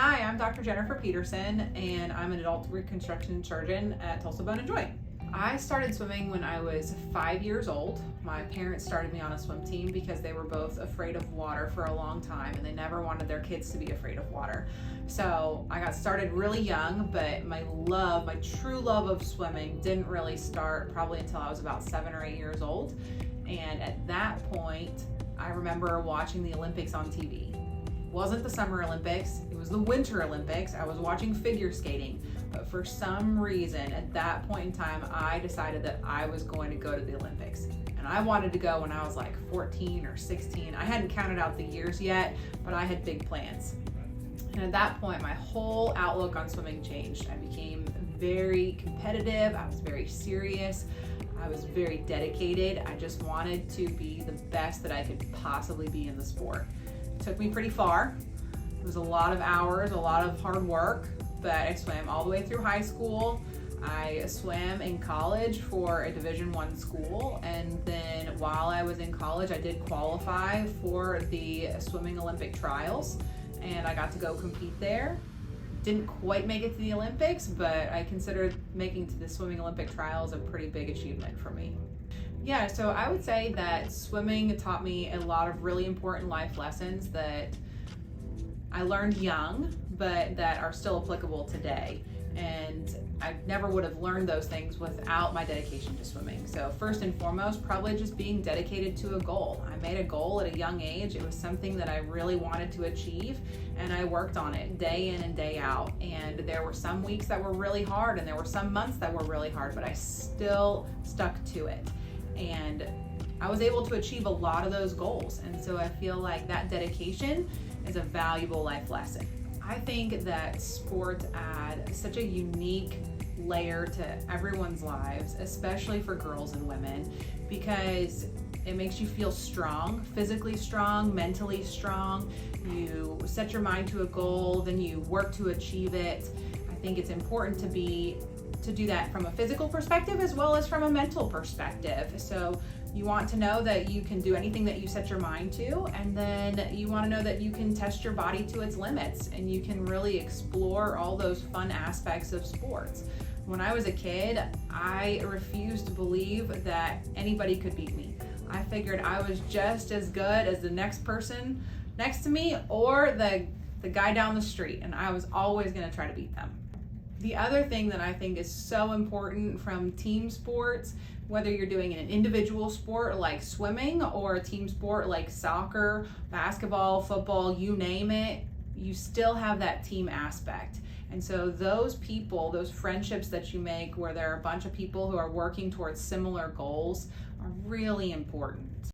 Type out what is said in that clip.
Hi, I'm Dr. Jennifer Peterson, and I'm an adult reconstruction surgeon at Tulsa Bone and Joint. I started swimming when I was 5 years old. My parents started me on a swim team because they were both afraid of water for a long time, and they never wanted their kids to be afraid of water. So I got started really young, but my true love of swimming didn't really start probably until I was about 7 or 8 years old. And at that point, I remember watching the Olympics on TV. It wasn't the Summer Olympics, it was the Winter Olympics. I was watching figure skating, but for some reason at that point in time, I decided that I was going to go to the Olympics. And I wanted to go when I was like 14 or 16. I hadn't counted out the years yet, but I had big plans. And at that point, my whole outlook on swimming changed. I became very competitive, I was very serious, I was very dedicated. I just wanted to be the best that I could possibly be in the sport. It took me pretty far. It was a lot of hours, a lot of hard work, but I swam all the way through high school. I swam in college for a Division I school, and then while I was in college, I did qualify for the swimming Olympic trials, and I got to go compete there. Didn't quite make it to the Olympics, but I considered making it to the swimming Olympic trials a pretty big achievement for me. Yeah, so I would say that swimming taught me a lot of really important life lessons that I learned young, but that are still applicable today. And I never would have learned those things without my dedication to swimming. So first and foremost, probably just being dedicated to a goal. I made a goal at a young age. It was something that I really wanted to achieve, and I worked on it day in and day out. And there were some weeks that were really hard, and there were some months that were really hard, but I still stuck to it. And I was able to achieve a lot of those goals. And so I feel like that dedication is a valuable life lesson. I think that sports add such a unique layer to everyone's lives, especially for girls and women, because it makes you feel strong, physically strong, mentally strong. You set your mind to a goal, then you work to achieve it. I think it's important to do that from a physical perspective as well as from a mental perspective. So you want to know that you can do anything that you set your mind to, and then you want to know that you can test your body to its limits and you can really explore all those fun aspects of sports. When I was a kid, I refused to believe that anybody could beat me. I figured I was just as good as the next person next to me or the guy down the street, and I was always going to try to beat them. The other thing that I think is so important from team sports, whether you're doing an individual sport like swimming or a team sport like soccer, basketball, football, you name it, you still have that team aspect. And so those people, those friendships that you make where there are a bunch of people who are working towards similar goals are really important.